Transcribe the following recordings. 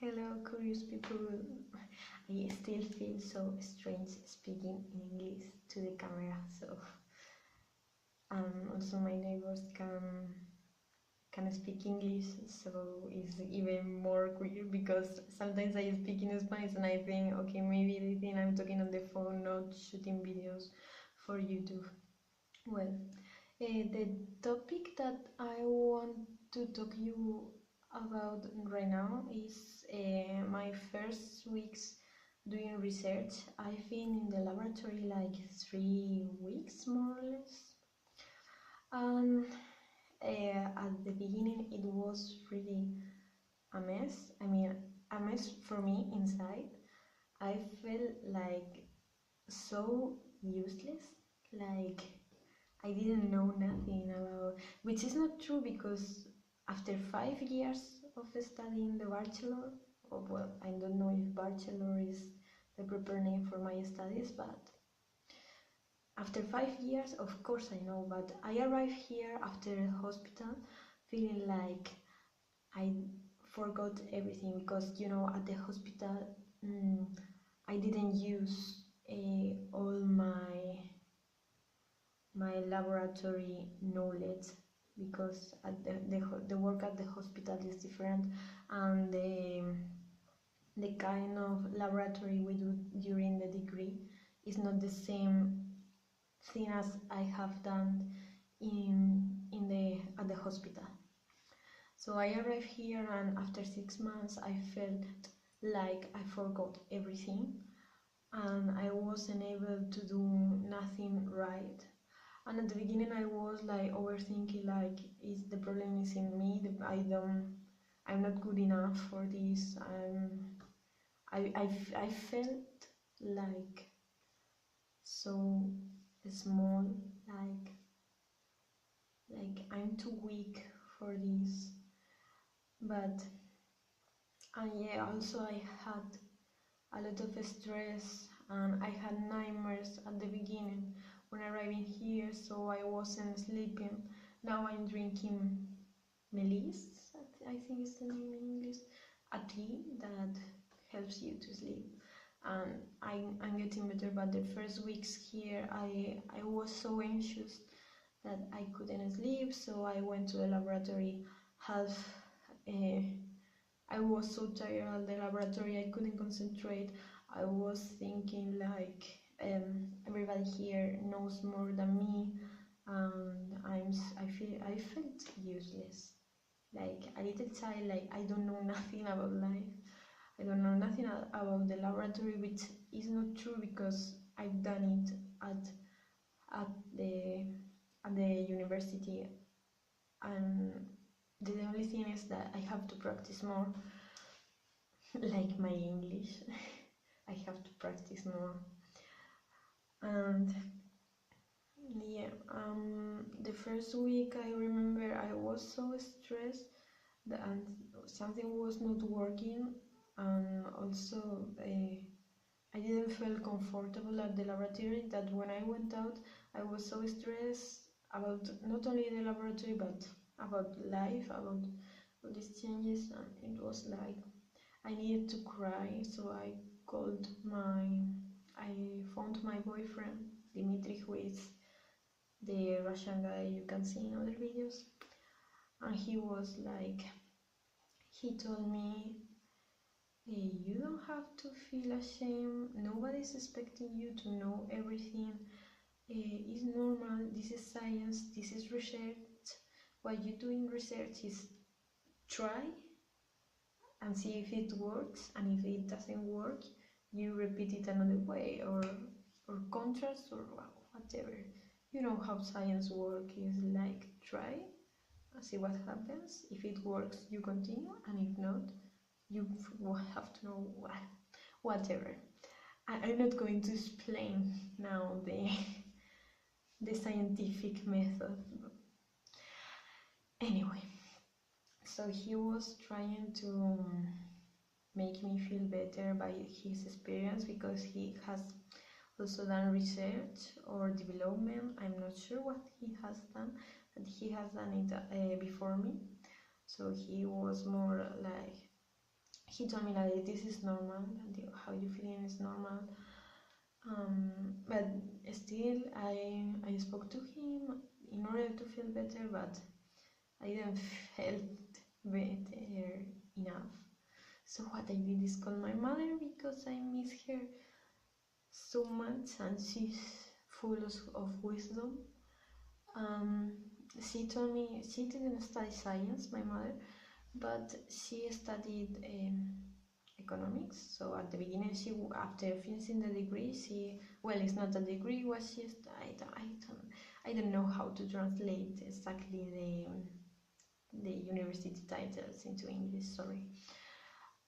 Hello, curious people. I still feel so strange speaking in English to the camera, so also my neighbors can speak English, so it's even more weird because sometimes I speak in Spanish and I think, okay, maybe they think I'm talking on the phone, not shooting videos for YouTube. Well, the topic that I want to talk you about right now is my first weeks doing research. I've been in the laboratory like 3 weeks more or less, and at the beginning it was really a mess. I mean, a mess for me inside. I felt like so useless, like I didn't know nothing about, which is not true because after 5 years of studying the bachelor, or well, I don't know if bachelor is the proper name for my studies, but after 5 years, of course I know, but I arrived here after the hospital feeling like I forgot everything because, at the hospital I didn't use all my laboratory knowledge because at the work at the hospital is different, and the kind of laboratory we do during the degree is not the same thing as I have done in the at the hospital. So I arrived here, and after 6 months I felt like I forgot everything and I wasn't able to do nothing right. And at the beginning I was like overthinking, like, is the problem is in me, I'm not good enough for this. I felt like so small, like I'm too weak for this. But and yeah, also I had a lot of stress and I had nightmares at the beginning when arriving here, so I wasn't sleeping. Now I'm drinking Melis, I think is the name in English, a tea that helps you to sleep. And I'm getting better, but the first weeks here I was so anxious that I couldn't sleep, so I went to the laboratory half. I was so tired at the laboratory, I couldn't concentrate. I was thinking like everybody here knows more than me, and I felt useless, like a little child, like I don't know nothing about life. I don't know nothing about the laboratory, which is not true because I've done it at the at the university, and the only thing is that I have to practice more, like my English. I have to practice more. And yeah, the first week I remember I was so stressed and something was not working, and also I didn't feel comfortable at the laboratory, that when I went out I was so stressed about not only the laboratory but about life, about all these changes, and it was like I needed to cry, so I found my boyfriend Dimitri, who is the Russian guy you can see in other videos, and he told me, hey, you don't have to feel ashamed, nobody's expecting you to know everything. It's normal, this is science, this is research. What you do in research is try and see if it works, and if it doesn't work, you repeat it another way, or contrast, or whatever. You know how science works, is like try and see what happens. If it works, you continue, and if not, you have to know whatever. I'm not going to explain now the scientific method. Anyway, so he was trying to make me feel better by his experience, because he has also done research or development. I'm not sure what he has done, but he has done it before me. So he was more like, he told me like this is normal, how you feeling is normal. But still, I spoke to him in order to feel better, but I didn't feel better enough. So what I did is call my mother because I miss her so much, and she's full of wisdom. She told me she didn't study science, my mother, but she studied economics. So at the beginning, after finishing the degree, it's not a degree. What I don't know how to translate exactly the university titles into English. Sorry.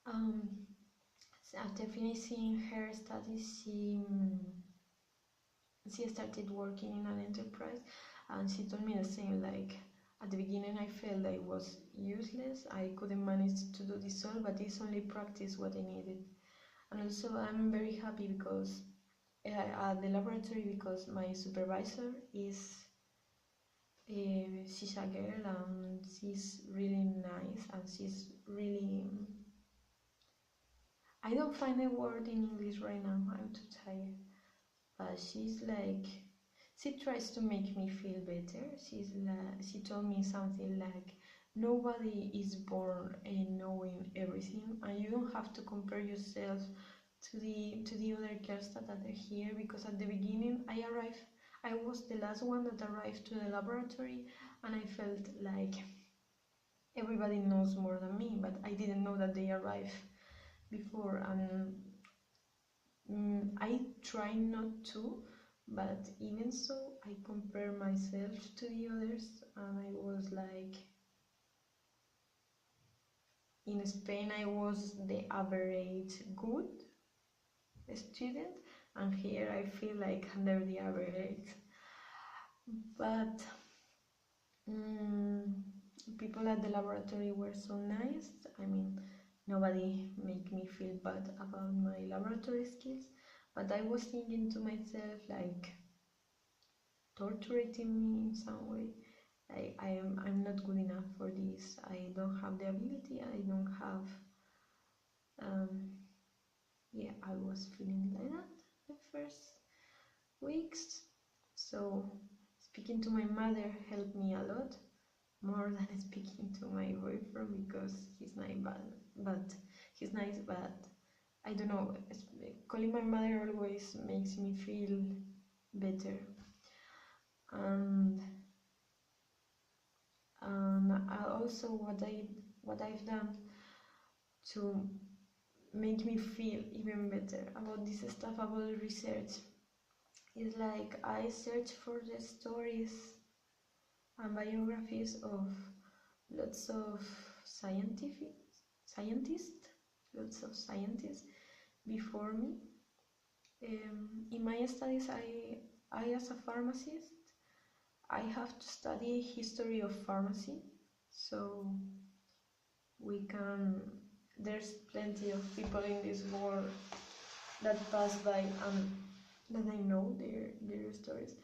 So after finishing her studies, she started working in an enterprise, and she told me the same. Like at the beginning, I felt I was useless. I couldn't manage to do this all, but it's only practice what I needed. And also, I'm very happy because at the laboratory, because my supervisor is she's a girl, and she's really nice, and she's really, I don't find a word in English right now, I'm too tired, but she tries to make me feel better. She told me something like, nobody is born knowing everything, and you don't have to compare yourself to the other girls that are here, because at the beginning I was the last one that arrived to the laboratory, and I felt like everybody knows more than me, but I didn't know that they arrived before. And I try not to, but even so, I compare myself to the others, and I was like, in Spain I was the average good student, and here I feel like under the average. But people at the laboratory were so nice. I mean, nobody made me feel bad about my laboratory skills, but I was thinking to myself, like, torturing me in some way. I'm not good enough for this. I don't have the ability. I don't have. I was feeling like that the first weeks. So speaking to my mother helped me a lot, more than speaking to my boyfriend, because he's nice, but I don't know. Calling my mother always makes me feel better, and also what I've done to make me feel even better about this stuff, about research, is like I search for the stories and biographies of lots of scientists, lots of scientists before me. In my studies, I as a pharmacist, I have to study history of pharmacy, so there's plenty of people in this world that pass by and that I know their stories.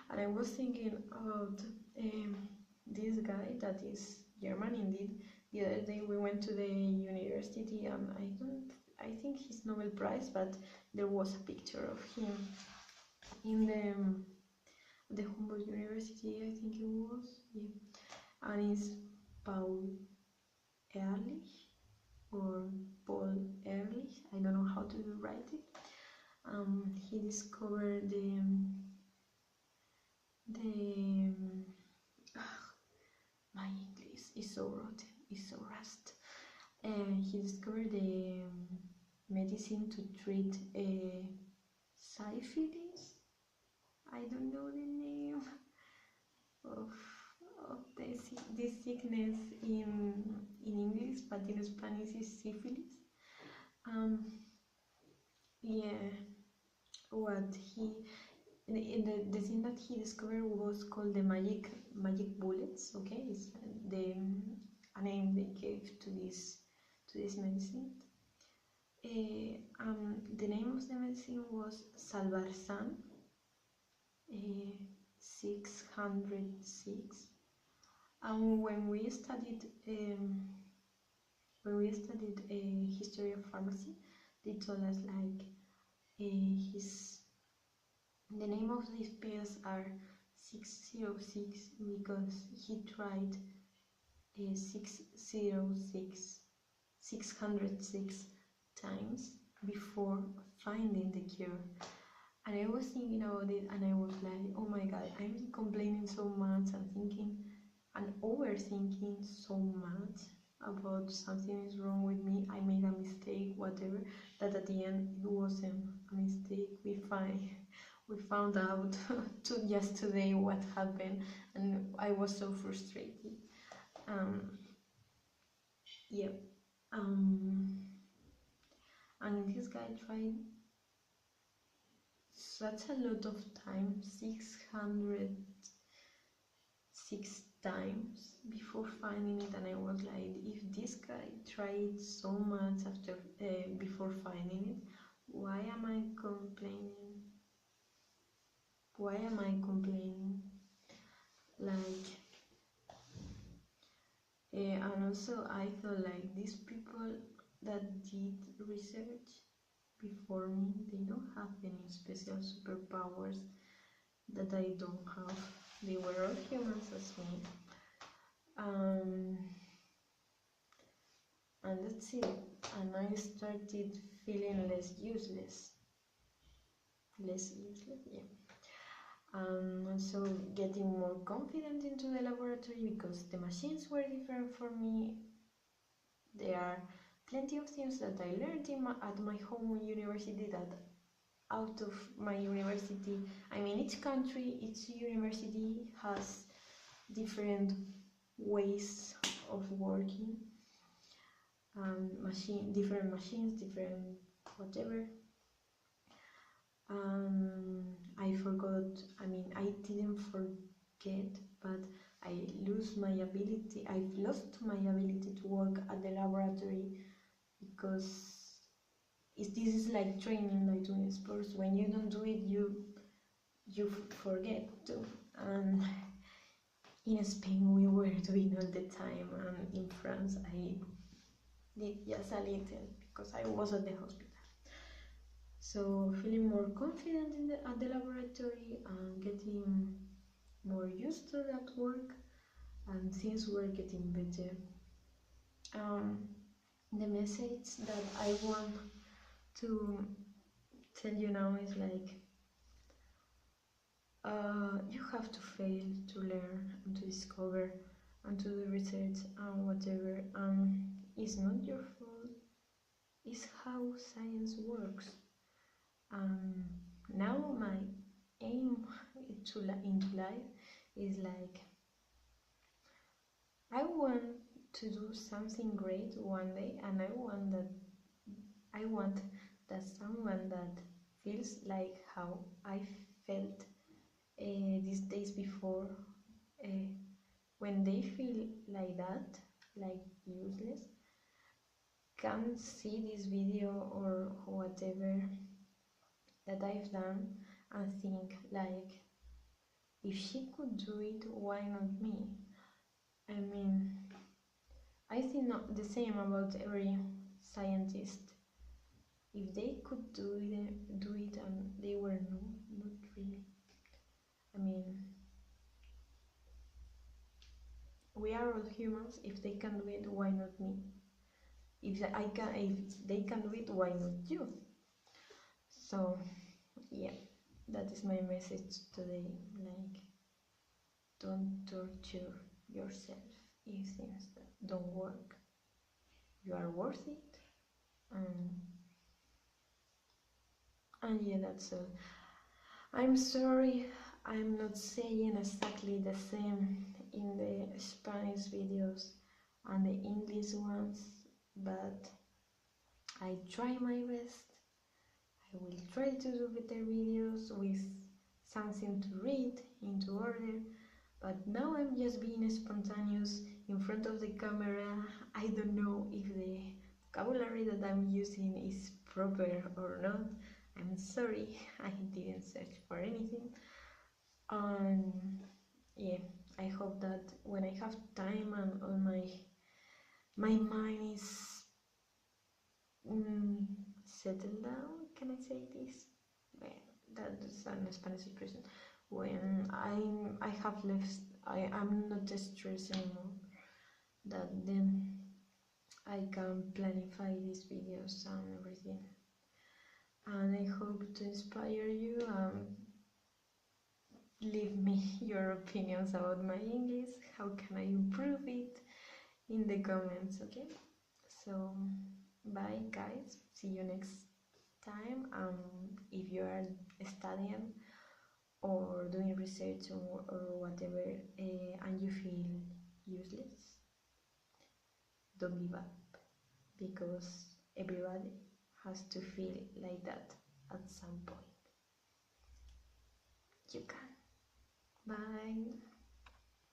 And I was thinking about this guy that is German indeed. The other day we went to the university, and I think he's Nobel Prize, but there was a picture of him in the Humboldt University, I think it was, yeah. And it's Paul Ehrlich or Paul Ehrlich, I don't know how to write it. He discovered my English is so rotten, it's so rust. He discovered the medicine to treat syphilis. I don't know the name of this sickness in English, but in Spanish is syphilis. The thing that he discovered was called the magic bullets. Okay, it's a name they gave to this medicine. The name of the medicine was Salvarsan 606. And when we studied history of pharmacy. They told us like the name of these pills are 606 because he tried 606 times before finding the cure. And I was thinking about it and I was like, oh my god, I'm complaining so much and thinking and overthinking so much about something is wrong with me, I made a mistake, whatever, that at the end it wasn't a mistake. We found out just today what happened, and I was so frustrated. Yeah. And this guy tried such a lot of time, 606 times before finding it, and I was like, if this guy tried so much after before finding it, why am I complaining? Why am I complaining? Like, and also I thought like these people that did research before me, they don't have any special superpowers that I don't have. They were all humans as me. And that's it. And I started feeling less useless, yeah. So getting more confident into the laboratory because the machines were different for me. There are plenty of things that I learned at my home university that out of my university, I mean, each country, each university has different ways of working, different machines, different whatever. I forgot, I mean, I didn't forget, but I've lost my ability to work at the laboratory because this is like training, like doing sports. When you don't do it, you forget to. And in Spain we were doing all the time, and in France I did just a little because I was at the hospital. So feeling more confident at the laboratory and getting more used to that work, and things were getting better. The message that I want to tell you now is like, you have to fail to learn and to discover and to do research and whatever. It's not your fault, it's how science works. Now my aim into life is like, I want to do something great one day, and I want that someone that feels like how I felt these days before, when they feel like that, like useless, can see this video or whatever that I've done and think like, if she could do it, why not me? I mean, I think not the same about every scientist. If they could do it and they were not really. I mean, we are all humans. If they can do it, why not me? If they can do it, why not you? So yeah, that is my message today. Like, don't torture yourself if things that don't work. You are worth it. And yeah, that's all. I'm sorry I'm not saying exactly the same in the Spanish videos and the English ones, but I try my best. I will try to do better videos with something to read into order, but now I'm just being spontaneous in front of the camera. I don't know if the vocabulary that I'm using is proper or not. I'm sorry, I didn't search for anything. Yeah, I hope that when I have time and all my mind is mm, settle down. Can I say this? Well, that is a Spanish expression. When I have left, I am not stressed anymore. That then I can planify these videos and everything. And I hope to inspire you and leave me your opinions about my English. How can I improve it in the comments, okay? So bye guys, see you next time. If you are studying or doing research or whatever, and you feel useless, don't give up, because everybody has to feel like that at some point. You can. Bye.